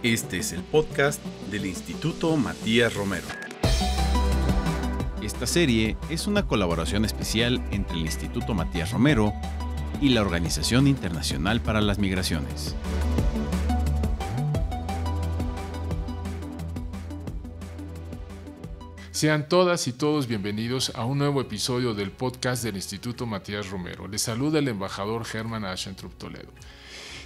Este es el podcast del Instituto Matías Romero. Esta serie es una colaboración especial entre el Instituto Matías Romero y la Organización Internacional para las Migraciones. Sean todas y todos bienvenidos a un nuevo episodio del podcast del Instituto Matías Romero. Les saluda el embajador Germán Aschentrup Toledo.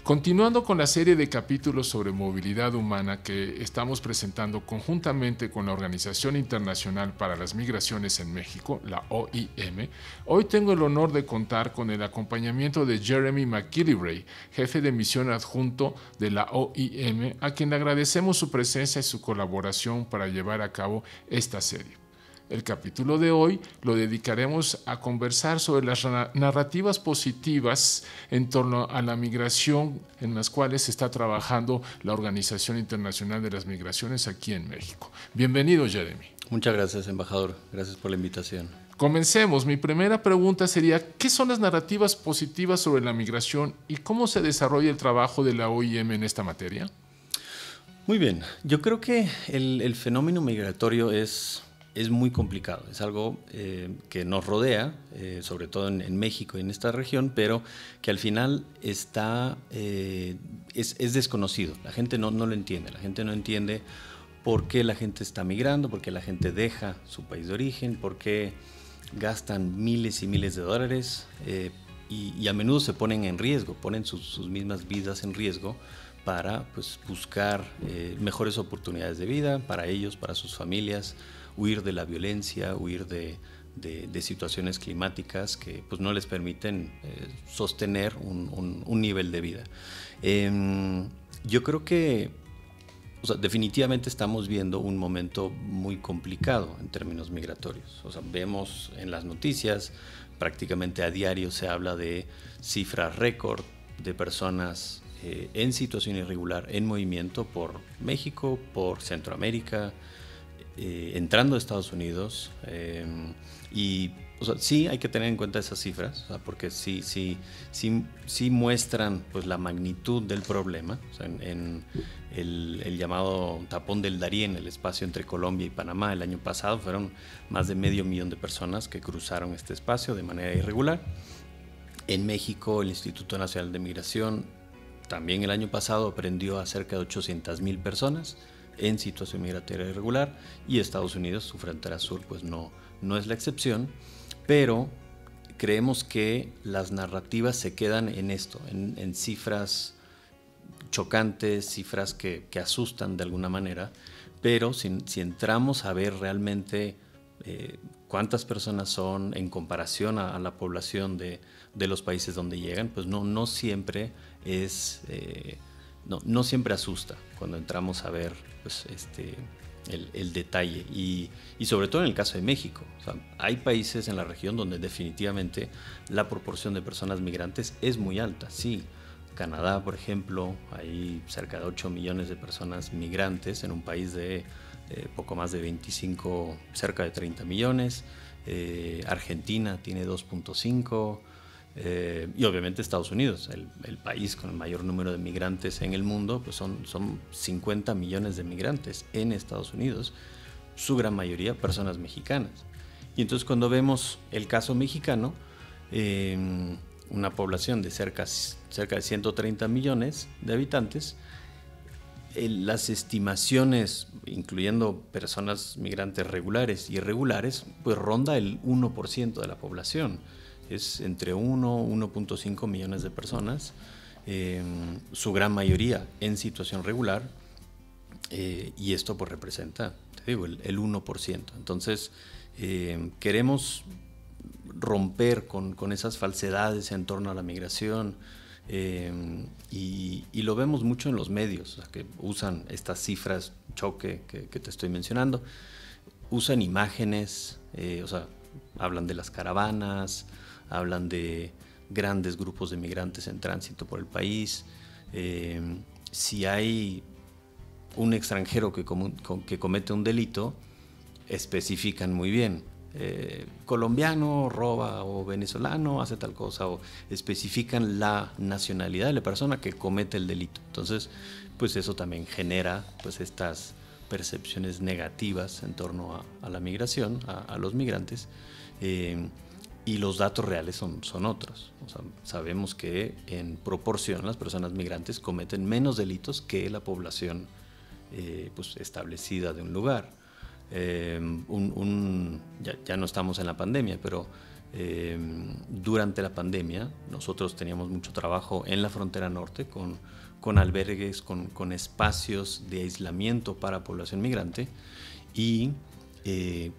Continuando con la serie de capítulos sobre movilidad humana que estamos presentando conjuntamente con la Organización Internacional para las Migraciones en México, la OIM, hoy tengo el honor de contar con el acompañamiento de Jeremy McGillivray, jefe de misión adjunto de la OIM, a quien le agradecemos su presencia y su colaboración para llevar a cabo esta serie. El capítulo de hoy lo dedicaremos a conversar sobre las narrativas positivas en torno a la migración en las cuales está trabajando la Organización Internacional de las Migraciones aquí en México. Bienvenido, Jeremy. Muchas gracias, embajador. Gracias por la invitación. Comencemos. Mi primera pregunta sería, ¿qué son las narrativas positivas sobre la migración y cómo se desarrolla el trabajo de la OIM en esta materia? Muy bien. Yo creo que el fenómeno migratorio es muy complicado, es algo que nos rodea, sobre todo en México y en esta región, pero que al final es desconocido. La gente no lo entiende, la gente no entiende por qué la gente está migrando, por qué la gente deja su país de origen, por qué gastan miles y miles de dólares y a menudo se ponen en riesgo, ponen sus mismas vidas en riesgo para buscar mejores oportunidades de vida para ellos, para sus familias, huir de la violencia, huir de situaciones climáticas que no les permiten sostener un nivel de vida. Yo creo que definitivamente estamos viendo un momento muy complicado en términos migratorios. Vemos en las noticias, prácticamente a diario se habla de cifras récord de personas en situación irregular, en movimiento por México, por Centroamérica, entrando a Estados Unidos, y sí hay que tener en cuenta esas cifras, porque sí muestran la magnitud del problema. En el llamado tapón del Darién, el espacio entre Colombia y Panamá, el año pasado fueron más de 500,000 de personas que cruzaron este espacio de manera irregular. En México, el Instituto Nacional de Migración también el año pasado aprendió a cerca de 800,000 personas en situación migratoria irregular, y Estados Unidos, su frontera sur, no es la excepción, pero creemos que las narrativas se quedan en esto, en cifras chocantes, cifras que asustan de alguna manera, pero si entramos a ver realmente cuántas personas son en comparación a la población de los países donde llegan, no siempre no siempre asusta cuando entramos a ver el detalle, y sobre todo en el caso de México. Hay países en la región donde definitivamente la proporción de personas migrantes es muy alta. Sí, Canadá, por ejemplo, hay cerca de 8 millones de personas migrantes en un país de poco más de 25, cerca de 30 millones. Argentina tiene 2.5. Y obviamente Estados Unidos, el país con el mayor número de migrantes en el mundo, son 50 millones de migrantes en Estados Unidos, su gran mayoría personas mexicanas. Y entonces cuando vemos el caso mexicano, una población de cerca de 130 millones de habitantes, las estimaciones, incluyendo personas migrantes regulares y irregulares, ronda el 1% de la población. Es entre 1.5 millones de personas, su gran mayoría en situación regular, y esto representa, te digo, el 1%. Entonces, queremos romper con esas falsedades en torno a la migración, y lo vemos mucho en los medios, que usan estas cifras choque que te estoy mencionando, usan imágenes, hablan de las caravanas, hablan de grandes grupos de migrantes en tránsito por el país. Si hay un extranjero que comete un delito, especifican muy bien colombiano roba o venezolano hace tal cosa, o especifican la nacionalidad de la persona que comete el delito. Entonces, pues eso también genera pues estas percepciones negativas en torno a la migración, a los migrantes, y los datos reales son otros. O sea, sabemos que en proporción las personas migrantes cometen menos delitos que la población pues establecida de un lugar. Ya no estamos en la pandemia, pero durante la pandemia nosotros teníamos mucho trabajo en la frontera norte con albergues, con espacios de aislamiento para población migrante, y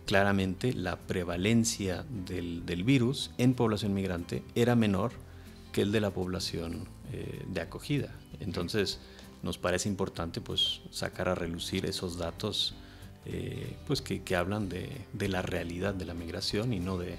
claramente la prevalencia del virus en población migrante era menor que el de la población de acogida. Entonces nos parece importante pues sacar a relucir esos datos pues que hablan de la realidad de la migración y no de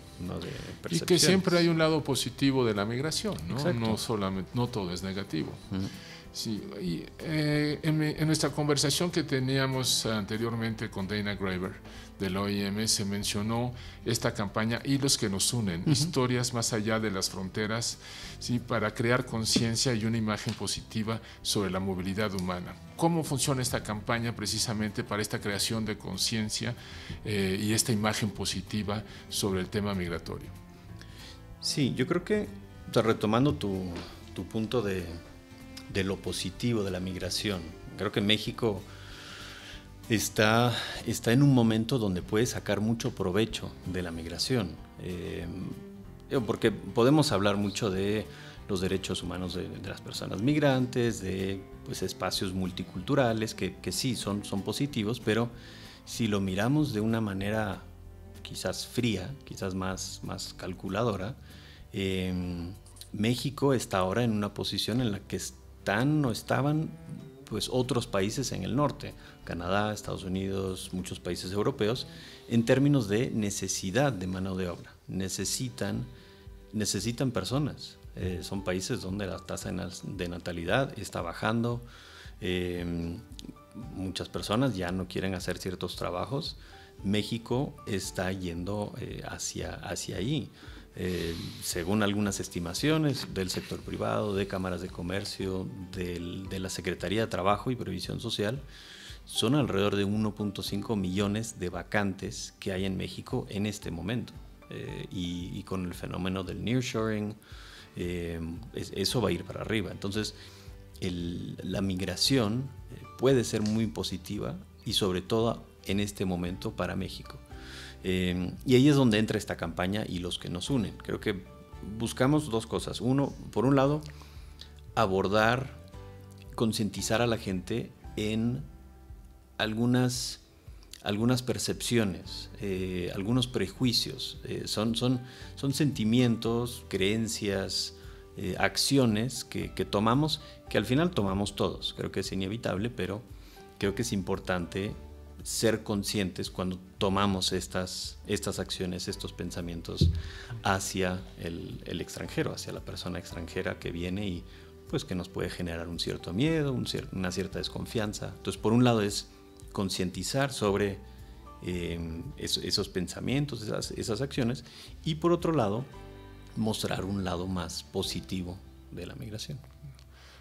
percepciones. Y que siempre hay un lado positivo de la migración, ¿no? Exacto. No todo es negativo. Uh-huh. Sí, y en nuestra conversación que teníamos anteriormente con Dana Graber del OIM se mencionó esta campaña Hilos que nos unen, uh-huh. Historias más allá de las fronteras, ¿sí? Para crear conciencia y una imagen positiva sobre la movilidad humana. ¿Cómo funciona esta campaña precisamente para esta creación de conciencia y esta imagen positiva sobre el tema migratorio? Sí, yo creo que, o sea, retomando tu punto de lo positivo de la migración, creo que México está en un momento donde puede sacar mucho provecho de la migración, porque podemos hablar mucho de los derechos humanos de las personas migrantes, de pues, espacios multiculturales que sí son positivos, pero si lo miramos de una manera quizás fría, quizás más calculadora, México está ahora en una posición en la que están o estaban pues otros países en el norte, Canadá, Estados Unidos, muchos países europeos, en términos de necesidad de mano de obra. Necesitan personas. Son países donde la tasa de natalidad está bajando. Muchas personas ya no quieren hacer ciertos trabajos. México está yendo hacia ahí. Según algunas estimaciones del sector privado, de cámaras de comercio, de la Secretaría de Trabajo y Previsión Social, son alrededor de 1.5 millones de vacantes que hay en México en este momento. Y con el fenómeno del nearshoring, eso va a ir para arriba. Entonces, la migración puede ser muy positiva y sobre todo en este momento para México. Y ahí es donde entra esta campaña y los que nos unen. Creo que buscamos dos cosas. Por un lado, abordar, concientizar a la gente en algunas percepciones, algunos prejuicios. Son sentimientos, creencias, acciones que tomamos, que al final tomamos todos. Creo que es inevitable, pero creo que es importante ser conscientes cuando tomamos estas acciones, estos pensamientos hacia el extranjero, hacia la persona extranjera que viene y pues que nos puede generar un cierto miedo, una cierta desconfianza. Entonces, por un lado es concientizar sobre esos pensamientos, esas acciones, y por otro lado mostrar un lado más positivo de la migración.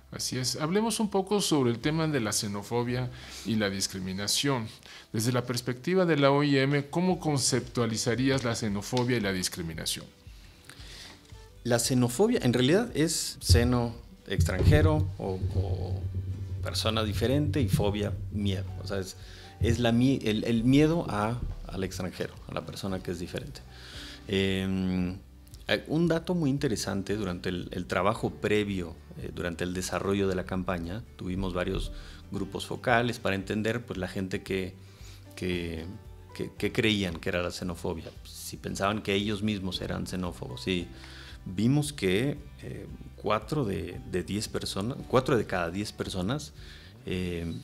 Así es. Hablemos un poco sobre el tema de la xenofobia y la discriminación. Desde la perspectiva de la OIM, ¿cómo conceptualizarías la xenofobia y la discriminación? La xenofobia en realidad es xeno extranjero o persona diferente y fobia miedo. O sea, es el miedo al extranjero, a la persona que es diferente. Un dato muy interesante durante el trabajo previo, durante el desarrollo de la campaña, tuvimos varios grupos focales para entender pues, la gente que creían que era la xenofobia, si pensaban que ellos mismos eran xenófobos. Y vimos que 4 de cada 10 personas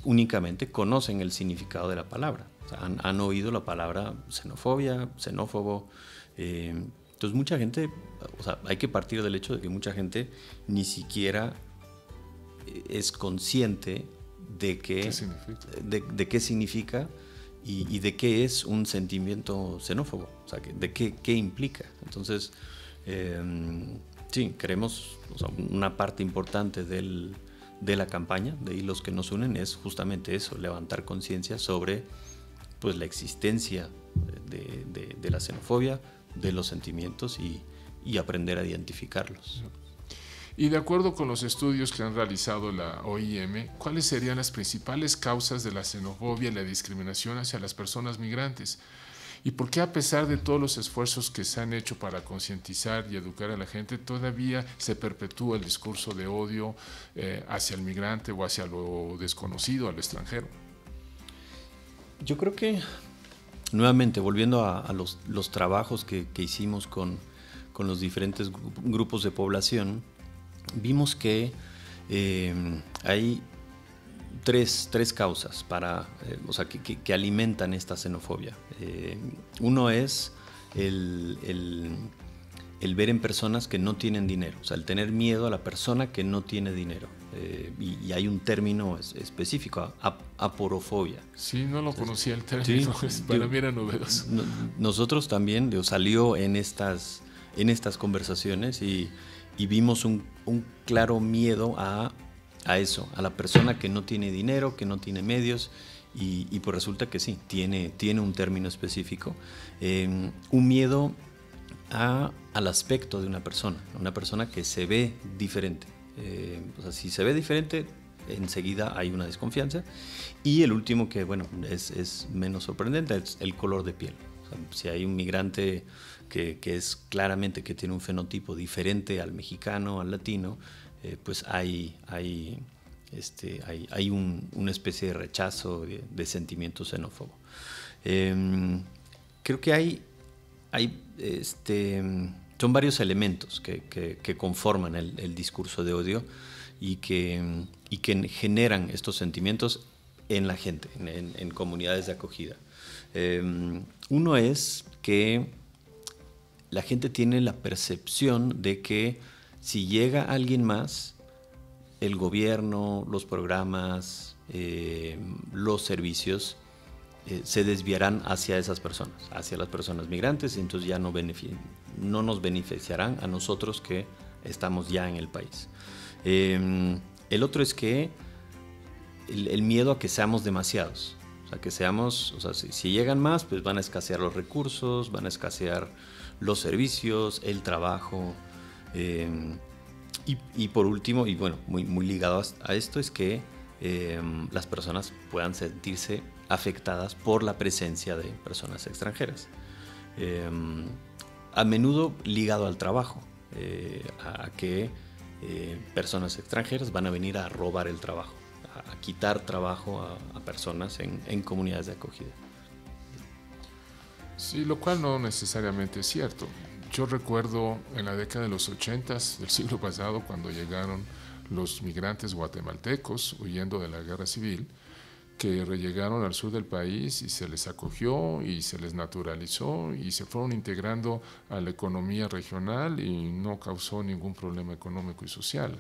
únicamente conocen el significado de la palabra. O sea, han oído la palabra xenofobia, xenófobo. Entonces mucha gente, o sea, hay que partir del hecho de que mucha gente ni siquiera es consciente de qué significa y de qué es un sentimiento xenófobo, o sea, de qué implica. Entonces, sí, creemos, o sea, una parte importante de la campaña, de Hilos que nos unen, es justamente eso, levantar conciencia sobre pues, la existencia de la xenofobia, de los sentimientos y aprender a identificarlos. Y de acuerdo con los estudios que han realizado la OIM, ¿cuáles serían las principales causas de la xenofobia y la discriminación hacia las personas migrantes? ¿Y por qué, a pesar de todos los esfuerzos que se han hecho para concientizar y educar a la gente, todavía se perpetúa el discurso de odio hacia el migrante o hacia lo desconocido, a lo extranjero? Yo creo que, nuevamente, volviendo a los trabajos que hicimos con los diferentes grupos de población, vimos que hay tres causas o sea, que alimentan esta xenofobia. Uno es el ver en personas que no tienen dinero, o sea, el tener miedo a la persona que no tiene dinero. Y hay un término específico, aporofobia. Sí, no lo conocía el término, sí, para mí era novedoso. Nosotros también salió en estas conversaciones y vimos un claro miedo a eso, a la persona que no tiene dinero, que no tiene medios, y pues resulta que sí, tiene un término específico, un miedo al aspecto de una persona que se ve diferente. O sea, si se ve diferente, enseguida hay una desconfianza. Y el último, que bueno, es menos sorprendente, es el color de piel. O sea, si hay un migrante que es claramente que tiene un fenotipo diferente al mexicano, al latino, pues hay una especie de rechazo, de sentimiento xenófobo. Creo que son varios elementos que conforman el discurso de odio y que generan estos sentimientos en la gente, en comunidades de acogida. Uno es que la gente tiene la percepción de que si llega alguien más, el gobierno, los programas, los servicios se desviarán hacia esas personas, hacia las personas migrantes, y entonces ya no nos beneficiarán a nosotros que estamos ya en el país. El otro es que el miedo a que seamos demasiados, o sea, que seamos, o sea, si llegan más, pues van a escasear los recursos, van a escasear los servicios, el trabajo. Y por último, y bueno, muy ligado a esto, es que las personas puedan sentirse afectadas por la presencia de personas extranjeras. A menudo ligado al trabajo, a que personas extranjeras van a venir a robar el trabajo, a quitar trabajo a personas en comunidades de acogida. Sí, lo cual no necesariamente es cierto. Yo recuerdo en la década de los 80s del siglo pasado, cuando llegaron los migrantes guatemaltecos huyendo de la guerra civil, que llegaron al sur del país y se les acogió y se les naturalizó y se fueron integrando a la economía regional y no causó ningún problema económico y social,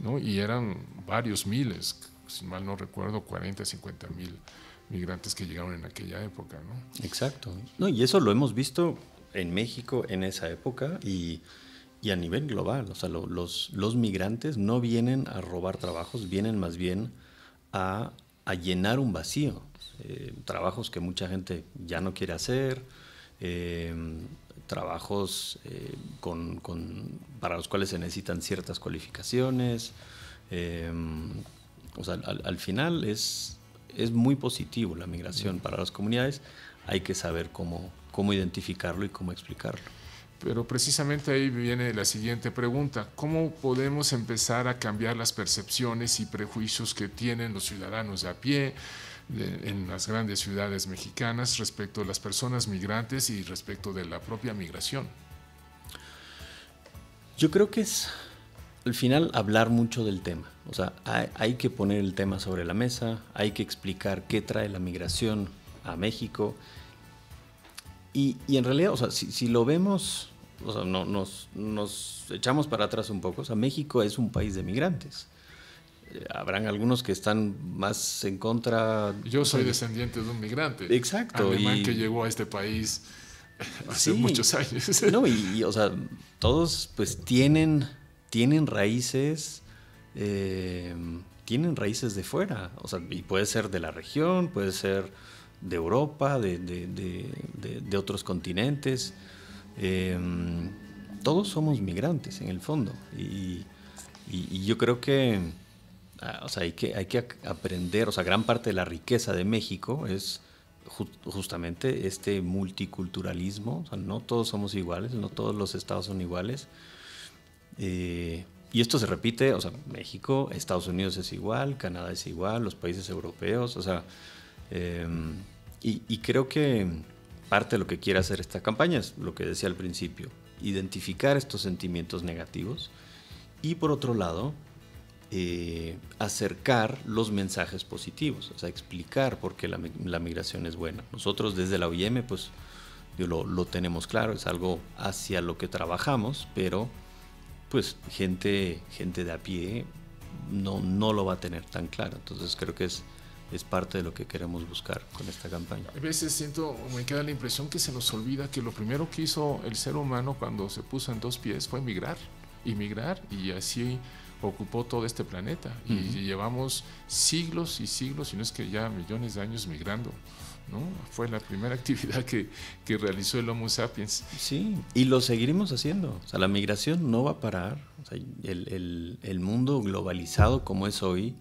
¿no? Y eran varios miles, si mal no recuerdo, 40, 50 mil migrantes que llegaron en aquella época, ¿no? Exacto. No, y eso lo hemos visto en México en esa época y a nivel global. O sea, los migrantes no vienen a robar trabajos, vienen más bien a llenar un vacío. Trabajos que mucha gente ya no quiere hacer, trabajos para los cuales se necesitan ciertas cualificaciones. O sea, al final es muy positivo la migración para las comunidades. Hay que saber cómo identificarlo y cómo explicarlo. Pero precisamente ahí viene la siguiente pregunta. ¿Cómo podemos empezar a cambiar las percepciones y prejuicios que tienen los ciudadanos de a pie en las grandes ciudades mexicanas respecto a las personas migrantes y respecto de la propia migración? Yo creo que es, al final, hablar mucho del tema. O sea, hay que poner el tema sobre la mesa, hay que explicar qué trae la migración a México. Y en realidad, o sea, si lo vemos, o sea, nos echamos para atrás un poco. O sea, México es un país de migrantes. habrán algunos que están más en contra. Yo soy descendiente de un migrante. Exacto. Alemán que llegó a este país hace muchos años. No, o sea, todos pues tienen raíces, tienen raíces de fuera. O sea, y puede ser de la región, puede ser de Europa, de otros continentes. Todos somos migrantes en el fondo. Y yo creo que, o sea, hay que aprender. O sea, gran parte de la riqueza de México es justamente este multiculturalismo. O sea, no todos somos iguales, no todos los estados son iguales. Y esto se repite, o sea, México, Estados Unidos es igual, Canadá es igual, los países europeos, o sea, y creo que parte de lo que quiere hacer esta campaña es lo que decía al principio, identificar estos sentimientos negativos y por otro lado, acercar los mensajes positivos, o sea, explicar por qué la migración es buena. Nosotros desde la OIM, pues, lo tenemos claro, es algo hacia lo que trabajamos, pero pues gente de a pie no lo va a tener tan claro. Entonces creo que es parte de lo que queremos buscar con esta campaña. A veces me queda la impresión que se nos olvida que lo primero que hizo el ser humano cuando se puso en dos pies fue migrar, y así ocupó todo este planeta. Y llevamos siglos y siglos, y no es que ya millones de años migrando, ¿no? Fue la primera actividad que realizó el Homo sapiens. Sí, y lo seguiremos haciendo. O sea, la migración no va a parar. O sea, el mundo globalizado como es hoy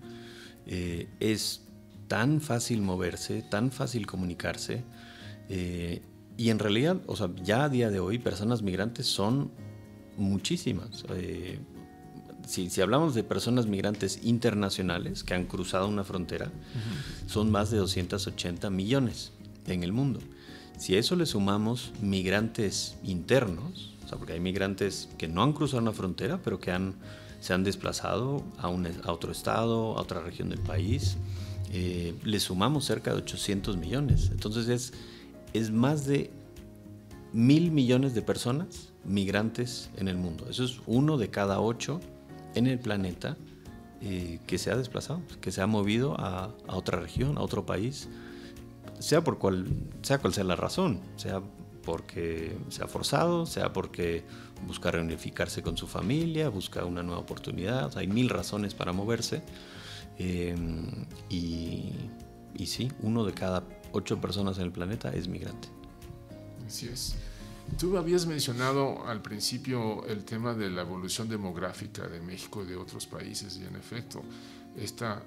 es tan fácil moverse, tan fácil comunicarse. Y en realidad, o sea, ya a día de hoy, personas migrantes son muchísimas. Si hablamos de personas migrantes internacionales que han cruzado una frontera, son más de 280 millones en el mundo. Si a eso le sumamos migrantes internos, o sea, porque hay migrantes que no han cruzado una frontera, pero que se han desplazado a otro estado, a otra región del país, le sumamos cerca de 800 millones. Entonces es más de 1.000 millones de personas migrantes en el mundo. Eso es 1 de cada 8 en el planeta que se ha desplazado, que se ha movido a otra región, a otro país, sea cual sea la razón, sea porque se ha forzado, sea porque busca reunificarse con su familia, busca una nueva oportunidad. O sea, hay 1.000 razones para moverse. Y sí, 1 de cada 8 personas en el planeta es migrante. Así es. Tú habías mencionado al principio el tema de la evolución demográfica de México y de otros países, y en efecto, esta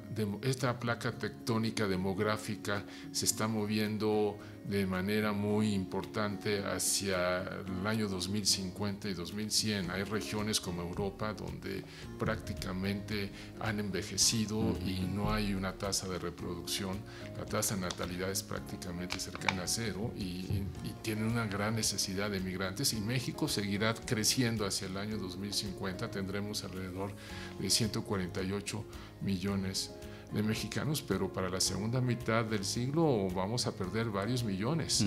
placa tectónica demográfica se está moviendo de manera muy importante hacia el año 2050 y 2100. Hay regiones como Europa donde prácticamente han envejecido y no hay una tasa de reproducción. La tasa de natalidad es prácticamente cercana a cero y tienen una gran necesidad de migrantes, y México seguirá creciendo hacia el año 2050. Tendremos alrededor de 148 millones de mexicanos, pero para la segunda mitad del siglo vamos a perder varios millones,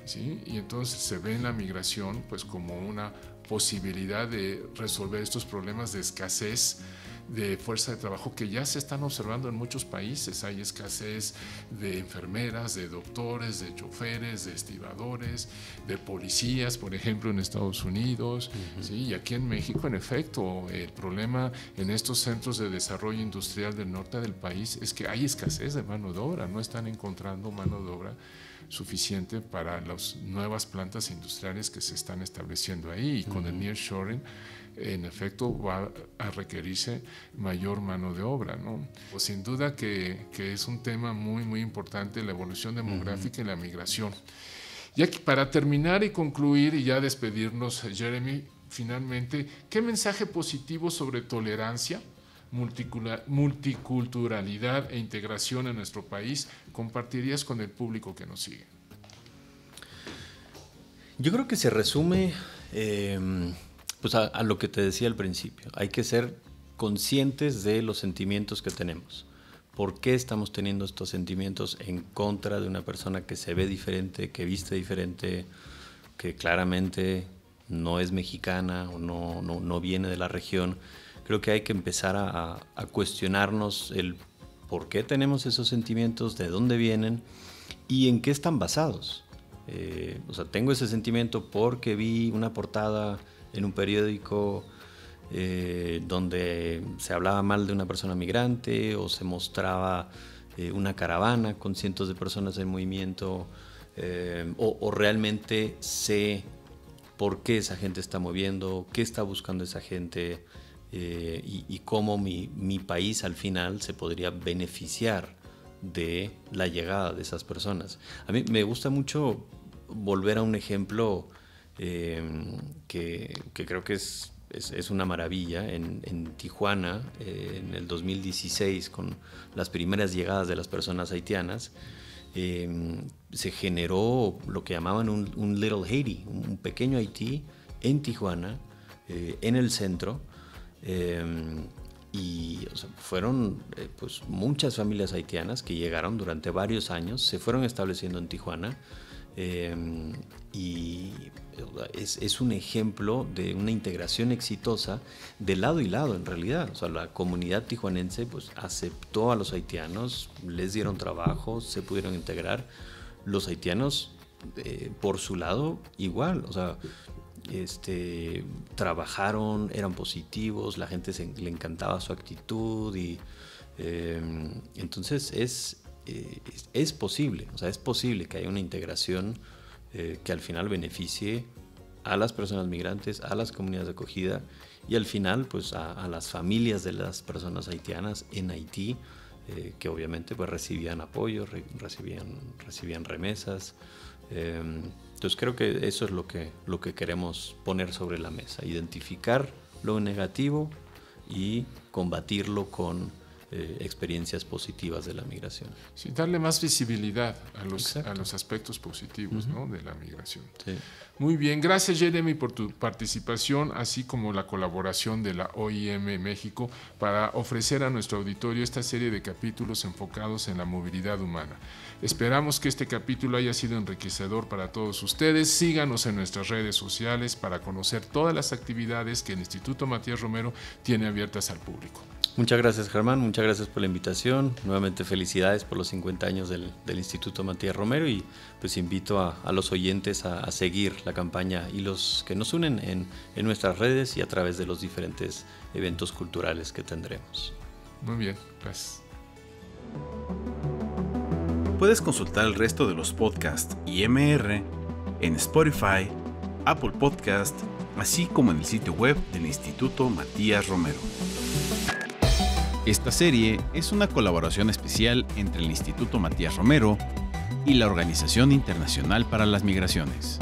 ¿sí? Y entonces se ve en la migración pues como una posibilidad de resolver estos problemas de escasez de fuerza de trabajo que ya se están observando en muchos países. Hay escasez de enfermeras, de doctores, de choferes, de estibadores, de policías, por ejemplo, en Estados Unidos, ¿sí? Y aquí en México, en efecto, el problema en estos centros de desarrollo industrial del norte del país es que hay escasez de mano de obra, no están encontrando mano de obra suficiente para las nuevas plantas industriales que se están estableciendo ahí, y con el nearshoring en efecto va a requerirse mayor mano de obra, ¿no? Pues sin duda que es un tema muy, muy importante, la evolución demográfica y la migración. Ya que para terminar y concluir y ya despedirnos, Jeremy, finalmente, ¿qué mensaje positivo sobre tolerancia, multiculturalidad e integración en nuestro país compartirías con el público que nos sigue? Yo creo que se resume pues a lo que te decía al principio. Hay que ser conscientes de los sentimientos que tenemos. ¿Por qué estamos teniendo estos sentimientos en contra de una persona que se ve diferente, que viste diferente, que claramente no es mexicana o no viene de la región? creo que hay que empezar a cuestionarnos el por qué tenemos esos sentimientos, de dónde vienen y en qué están basados. O sea, tengo ese sentimiento porque vi una portada en un periódico donde se hablaba mal de una persona migrante o se mostraba una caravana con cientos de personas en movimiento, o realmente sé por qué esa gente está moviendo, qué está buscando esa gente, y cómo mi país al final se podría beneficiar de la llegada de esas personas. A mí me gusta mucho volver a un ejemplo que creo que es una maravilla. En Tijuana, en el 2016, con las primeras llegadas de las personas haitianas, se generó lo que llamaban un Little Haiti, un pequeño Haití en Tijuana, en el centro. Y o sea, fueron pues muchas familias haitianas que llegaron durante varios años, se fueron estableciendo en Tijuana, y es un ejemplo de una integración exitosa de lado y lado en realidad. O sea, la comunidad tijuanense pues aceptó a los haitianos, les dieron trabajo, se pudieron integrar. Los haitianos por su lado igual, o sea, trabajaron, eran positivos, la gente le encantaba su actitud, y entonces es posible, o sea, es posible que haya una integración que al final beneficie a las personas migrantes, a las comunidades de acogida y al final pues a las familias de las personas haitianas en Haití, que obviamente pues recibían apoyo, recibían remesas. Entonces creo que eso es lo que queremos poner sobre la mesa: identificar lo negativo y combatirlo con experiencias positivas de la migración. Sí, darle más visibilidad a los aspectos positivos, ¿no?, de la migración. Sí. Muy bien, gracias Jeremy por tu participación, así como la colaboración de la OIM México para ofrecer a nuestro auditorio esta serie de capítulos enfocados en la movilidad humana. Esperamos que este capítulo haya sido enriquecedor para todos ustedes. Síganos en nuestras redes sociales para conocer todas las actividades que el Instituto Matías Romero tiene abiertas al público. Muchas gracias, Germán, muchas gracias por la invitación. Nuevamente felicidades por los 50 años del Instituto Matías Romero, y pues invito a los oyentes a seguir la campaña y los que nos unen en nuestras redes y a través de los diferentes eventos culturales que tendremos. Muy bien, gracias. Puedes consultar el resto de los podcasts IMR en Spotify, Apple Podcast, así como en el sitio web del Instituto Matías Romero. Esta serie es una colaboración especial entre el Instituto Matías Romero y la Organización Internacional para las Migraciones.